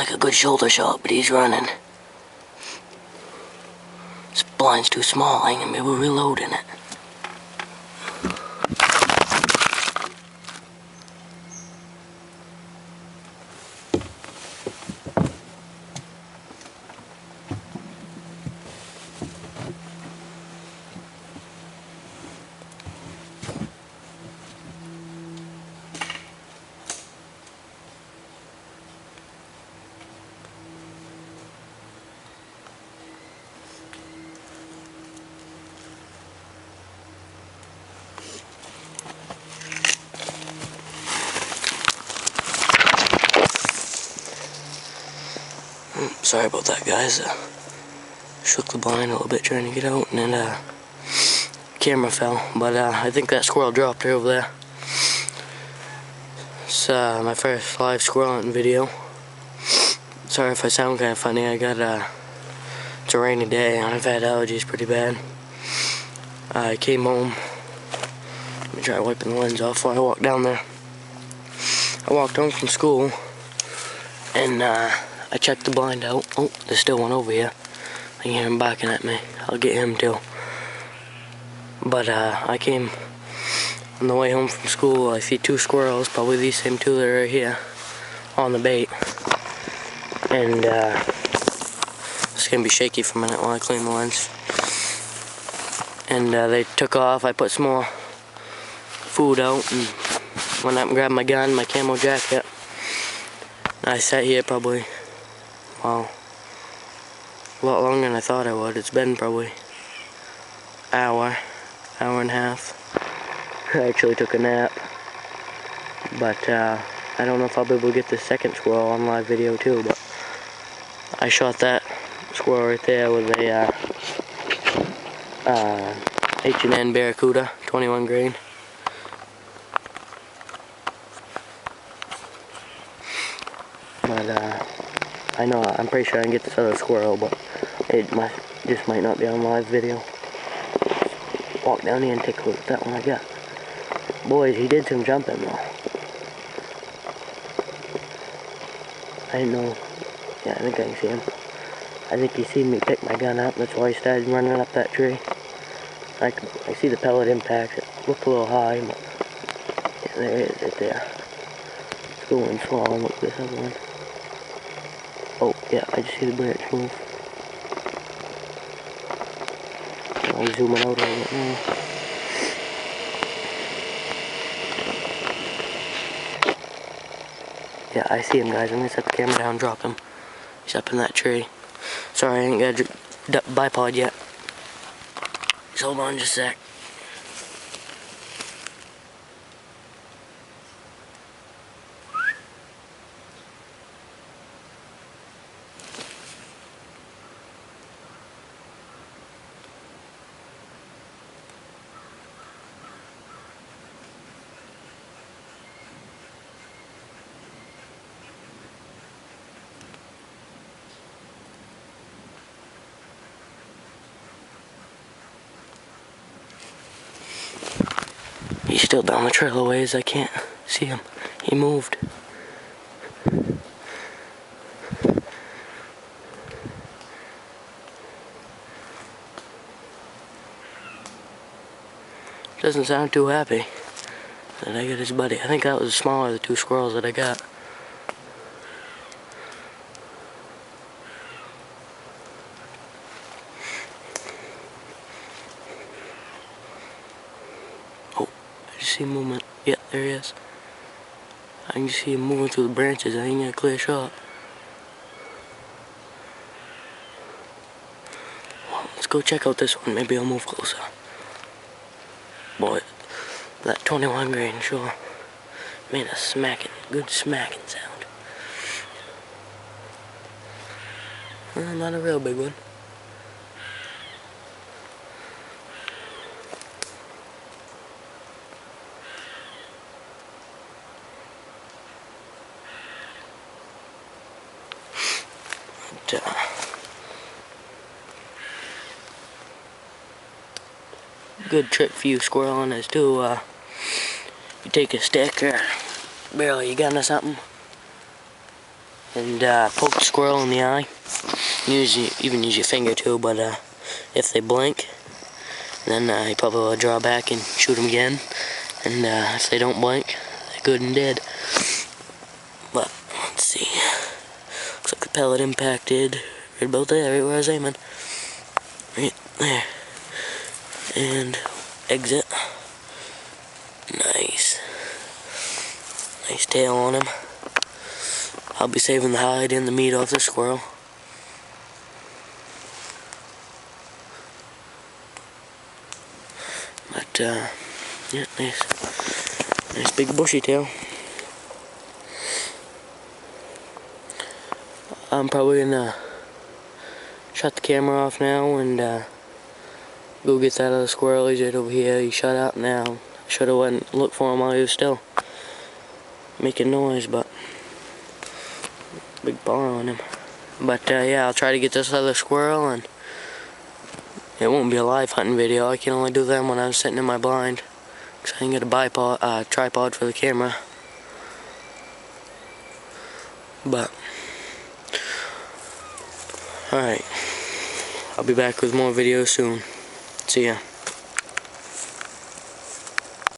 like a good shoulder shot, but he's running. This blind's too small, I ain't gonna be able to reload in it. Sorry about that, guys. Shook the blind a little bit trying to get out, and then camera fell. But I think that squirrel dropped her over there. It's my first live squirrel hunting video. Sorry if I sound kind of funny. I got it's a rainy day and I've had allergies pretty bad. I came home. Let me try wiping the lens off before I walk down there. I walked home from school and I checked the blind out. Oh, there's still one over here. I can hear him barking at me. I'll get him too. But I came on the way home from school. I see two squirrels, probably these same two that are here, on the bait. And it's gonna be shaky for a minute while I clean the lens. And they took off. I put some more food out and went up and grabbed my gun, my camo jacket. I sat here probably, wow, a lot longer than I thought I would. It's been probably hour and a half. I actually took a nap, but I don't know if I'll be able to get the second squirrel on live video too, but I shot that squirrel right there with a H&N Baracuda 21 grain. But I know, I'm pretty sure I can get this other squirrel, but it just might not be on live video. Walk down here and take a look at that one I got. Boys, he did some jumping though. I didn't know. Yeah, I think I can see him. I think he seen me pick my gun up. That's why he started running up that tree. I see the pellet impacts. It looked a little high, but yeah, there it is right there. It's going slow. Look at this other one. Oh, yeah, I just see the branch move. I'm zooming out a little bit now. Yeah, I see him, guys. I'm gonna set the camera down and drop him. He's up in that tree. Sorry, I ain't got a bipod yet. Just hold on just a sec. He's still down the trail a ways. I can't see him. He moved. Doesn't sound too happy that I got his buddy. I think that was the smaller of the two squirrels that I got. See movement. Yeah, there he is. I can just see him moving through the branches. I ain't got a clear shot. Well, let's go check out this one. Maybe I'll move closer. Boy, that 21 grain sure made a good smacking sound. Not a real big one. Good trick for you squirrel hunting is to you take a stick or barrel your gun or something, and poke the squirrel in the eye. Even use your finger too, but if they blink, then you probably will draw back and shoot them again. And if they don't blink, they're good and dead. But let's see. Looks like the pellet impacted right about there, right where I was aiming. Right there. And exit. Nice. Nice tail on him. I'll be saving the hide and the meat off the squirrel. But yeah, nice big bushy tail. I'm probably gonna shut the camera off now and go get that other squirrel. He's right over here. He shut out now. Should have went and looked for him while he was still making noise, but big paw on him. But yeah, I'll try to get this other squirrel, and it won't be a live hunting video. I can only do them when I'm sitting in my blind, because I can get a tripod for the camera. But alright, I'll be back with more videos soon. See ya.